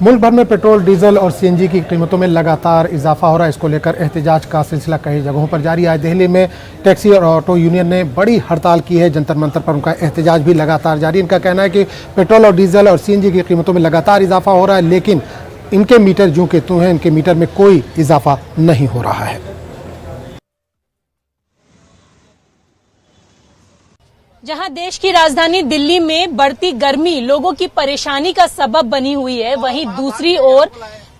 मुल्क भर में पेट्रोल, डीजल और सीएनजी की कीमतों में लगातार इजाफा हो रहा है। इसको लेकर एहतजाज का सिलसिला कई जगहों पर जारी है। दिल्ली में टैक्सी और ऑटो यूनियन ने बड़ी हड़ताल की है। जंतर मंतर पर उनका एहतजाज भी लगातार जारी। इनका कहना है कि पेट्रोल और डीजल और सीएनजी की कीमतों में लगातार इजाफा हो रहा है, लेकिन इनके मीटर जो के त्यों हैं, इनके मीटर में कोई इजाफा नहीं हो रहा है। जहां देश की राजधानी दिल्ली में बढ़ती गर्मी लोगों की परेशानी का सबब बनी हुई है, वहीं दूसरी ओर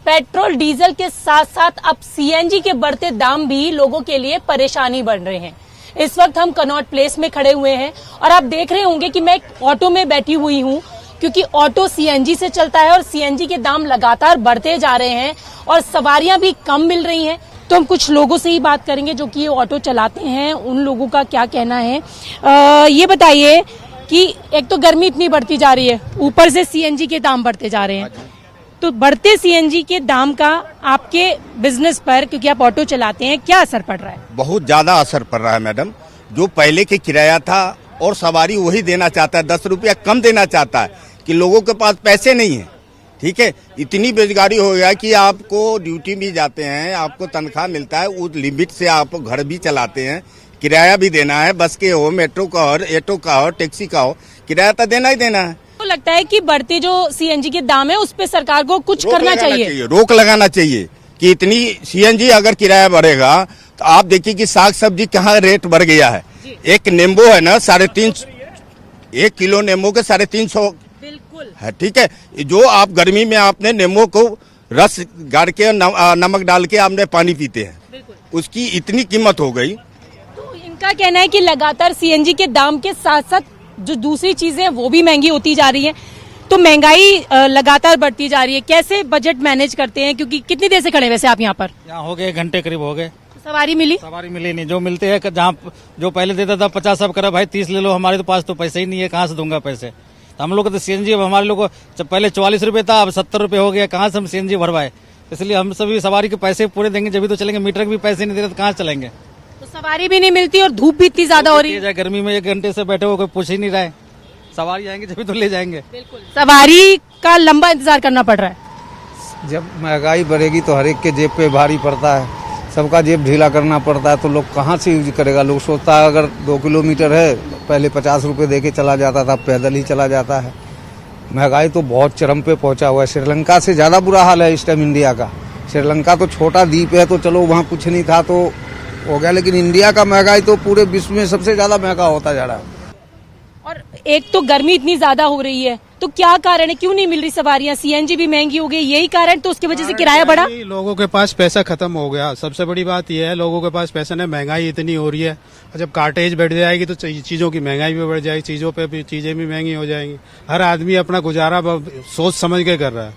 पेट्रोल डीजल के साथ साथ अब सीएनजी के बढ़ते दाम भी लोगों के लिए परेशानी बन रहे हैं। इस वक्त हम कनॉट प्लेस में खड़े हुए हैं और आप देख रहे होंगे कि मैं एक ऑटो में बैठी हुई हूं, क्योंकि ऑटो सीएनजी से चलता है और सीएनजी के दाम लगातार बढ़ते जा रहे हैं और सवारियां भी कम मिल रही हैं। तो हम कुछ लोगों से ही बात करेंगे जो कि ये ऑटो चलाते हैं, उन लोगों का क्या कहना है। ये बताइए कि एक तो गर्मी इतनी बढ़ती जा रही है, ऊपर से सीएनजी के दाम बढ़ते जा रहे हैं, तो बढ़ते सीएनजी के दाम का आपके बिजनेस पर, क्योंकि आप ऑटो चलाते हैं, क्या असर पड़ रहा है? बहुत ज्यादा असर पड़ रहा है मैडम। जो पहले के किराया था और सवारी वही देना चाहता है, 10 रुपया कम देना चाहता है कि लोगों के पास पैसे नहीं है। ठीक है, इतनी बेरोजगारी हो गया कि आपको ड्यूटी भी जाते हैं, आपको तनख्वाह मिलता है, उस लिमिट से आप घर भी चलाते हैं, किराया भी देना है, बस के हो, मेट्रो का हो, ऑटो का हो, टैक्सी का हो, किराया तो देना ही देना है। तो लगता है कि बढ़ते जो सीएनजी के दाम है उस पे सरकार को कुछ करना चाहिए, रोक लगाना चाहिए कि इतनी सीएनजी अगर किराया बढ़ेगा तो आप देखिए कि साग सब्जी कहाँ रेट बढ़ गया है। एक नींबू है ना 350, 1 किलो नींबू के 350 है। ठीक है, जो आप गर्मी में आपने नींबू को रस गाड़ के नमक डाल के आपने पानी पीते हैं, उसकी इतनी कीमत हो गई। तो इनका कहना है कि लगातार सीएनजी के दाम के साथ साथ जो दूसरी चीजें हैं वो भी महंगी होती जा रही हैं, तो महंगाई लगातार बढ़ती जा रही है। कैसे बजट मैनेज करते हैं, क्योंकि कितनी देर से खड़े वैसे आप यहाँ पर? यहाँ हो गए 1 घंटे करीब हो गए। सवारी मिली? सवारी मिली नहीं। जो मिलते हैं जहाँ जो पहले देता था 50 अब करा भाई 30 ले लो, हमारे तो पास तो पैसे ही नहीं है, कहाँ से दूंगा पैसे। तो हम लोग को तो सीएनजी अब हमारे लोग को पहले 44 रुपए था, अब 70 रुपए हो गया, कहाँ से हम सीएनजी भरवाए। इसलिए हम सभी सवारी के पैसे पूरे देंगे जब भी तो चलेंगे, मीटर के भी पैसे नहीं दे रहे तो कहाँ चलेंगे। तो सवारी भी नहीं मिलती और धूप भी इतनी ज्यादा हो रही है। गर्मी में 1 घंटे से बैठे हो, कोई पूछ ही नहीं रहा है। सवारी आएंगे जब भी तो ले जाएंगे। बिल्कुल, सवारी का लंबा इंतजार करना पड़ रहा है। जब महंगाई बढ़ेगी तो हर एक के जेब पे भारी पड़ता है, सबका जेब ढीला करना पड़ता है, तो लोग कहाँ से यूज करेगा। लोग सोचता है अगर 2 किलोमीटर है, पहले 50 रुपए दे के चला जाता था, पैदल ही चला जाता है। महंगाई तो बहुत चरम पे पहुंचा हुआ है। श्रीलंका से ज्यादा बुरा हाल है इस टाइम इंडिया का। श्रीलंका तो छोटा द्वीप है, तो चलो वहाँ कुछ नहीं था तो हो गया, लेकिन इंडिया का महंगाई तो पूरे विश्व में सबसे ज्यादा महंगा होता जा रहा है। और एक तो गर्मी इतनी ज्यादा हो रही है, तो क्या कारण है, क्यों नहीं मिल रही सवारियां? सीएनजी भी महंगी हो गई, यही कारण, तो उसकी वजह से किराया बढ़ा। लोगों के पास पैसा खत्म हो गया, सबसे बड़ी बात यह है, लोगों के पास पैसा नहीं, महंगाई इतनी हो रही है। और जब कार्टेज बढ़ जाएगी तो चीजों की महंगाई भी बढ़ जाएगी, चीजों पे भी चीजें भी महंगी हो जाएंगी। हर आदमी अपना गुजारा सोच समझ के कर रहा है,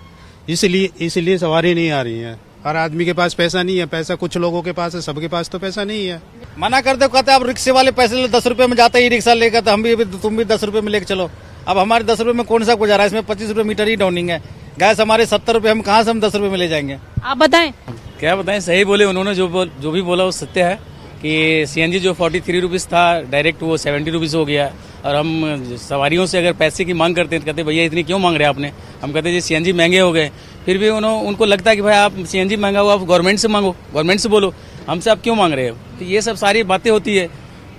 इसलिए सवारी नहीं आ रही है। हर आदमी के पास पैसा नहीं है, पैसा कुछ लोगों के पास है, सबके पास तो पैसा नहीं है। मना कर दो, कहते आप रिक्शे वाले पैसे ले, 10 रुपए में जाता ही रिक्शा लेकर, तो हम भी तुम भी 10 रुपए में लेकर चलो। अब हमारे 10 रुपए में कौन सा गुजारा है, इसमें 25 रुपए मीटर ही डाउनिंग है। गैस हमारे 70 रुपए, हम कहाँ से हम 10 रुपए में ले जाएंगे? आप बताएं। क्या बताएं, सही बोले उन्होंने, जो भी बोला वो सत्य है कि सीएनजी जो 43 रुपीज था डायरेक्ट वो 70 रुपीज हो गया। और हम सवारियों से अगर पैसे की मांग करते हैं तो कहते भैया इतनी क्यों मांग रहे हैं आपने। हम कहते जी सीएनजी महंगे हो गए, फिर भी उनको लगता है कि भाई आप सीएनजी महंगा हुआ, आप गवर्नमेंट से मांगो, गवर्नमेंट से बोलो, हमसे आप क्यों मांग रहे हो। तो ये सब सारी बातें होती है।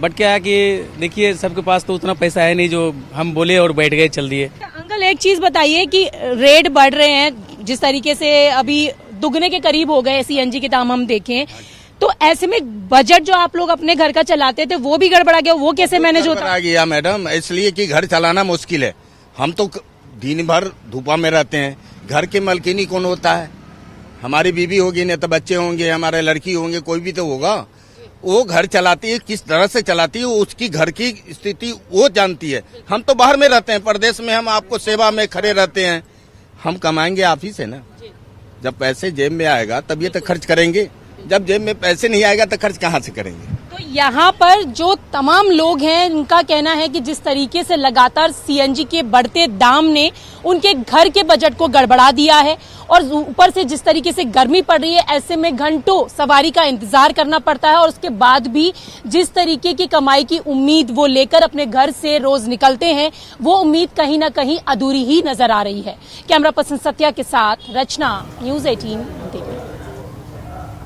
बट क्या है कि देखिए सबके पास तो उतना पैसा है नहीं जो हम बोले और बैठ गए चल दिए। अंकल एक चीज बताइए कि रेट बढ़ रहे हैं जिस तरीके से, अभी दुगने के करीब हो गए सीएनजी के दाम हम देखें, तो ऐसे में बजट जो आप लोग अपने घर का चलाते थे वो भी गड़बड़ा गया, वो कैसे मैनेज होता गया मैडम? इसलिए कि घर चलाना मुश्किल है। हम तो दिन भर धूपा में रहते हैं, घर के मालकिनी कौन होता है? हमारी बीवी होगी, नहीं तो बच्चे होंगे, हमारे लड़की होंगे, कोई भी तो होगा। वो घर चलाती है, किस तरह से चलाती है, उसकी घर की स्थिति वो जानती है। हम तो बाहर में रहते हैं, परदेश में, हम आपको सेवा में खड़े रहते हैं। हम कमाएंगे आप ही से ना। जब पैसे जेब में आएगा तब ये तो खर्च करेंगे, जब जेब में पैसे नहीं आएगा तो खर्च कहाँ से करेंगे? तो यहाँ पर जो तमाम लोग हैं उनका कहना है कि जिस तरीके से लगातार सीएनजी के बढ़ते दाम ने उनके घर के बजट को गड़बड़ा दिया है और ऊपर से जिस तरीके से गर्मी पड़ रही है, ऐसे में घंटों सवारी का इंतजार करना पड़ता है और उसके बाद भी जिस तरीके की कमाई की उम्मीद वो लेकर अपने घर से रोज निकलते हैं, वो उम्मीद कहीं ना कहीं अधूरी ही नजर आ रही है। कैमरा पर्सन सत्या के साथ रचना, न्यूज़ 18।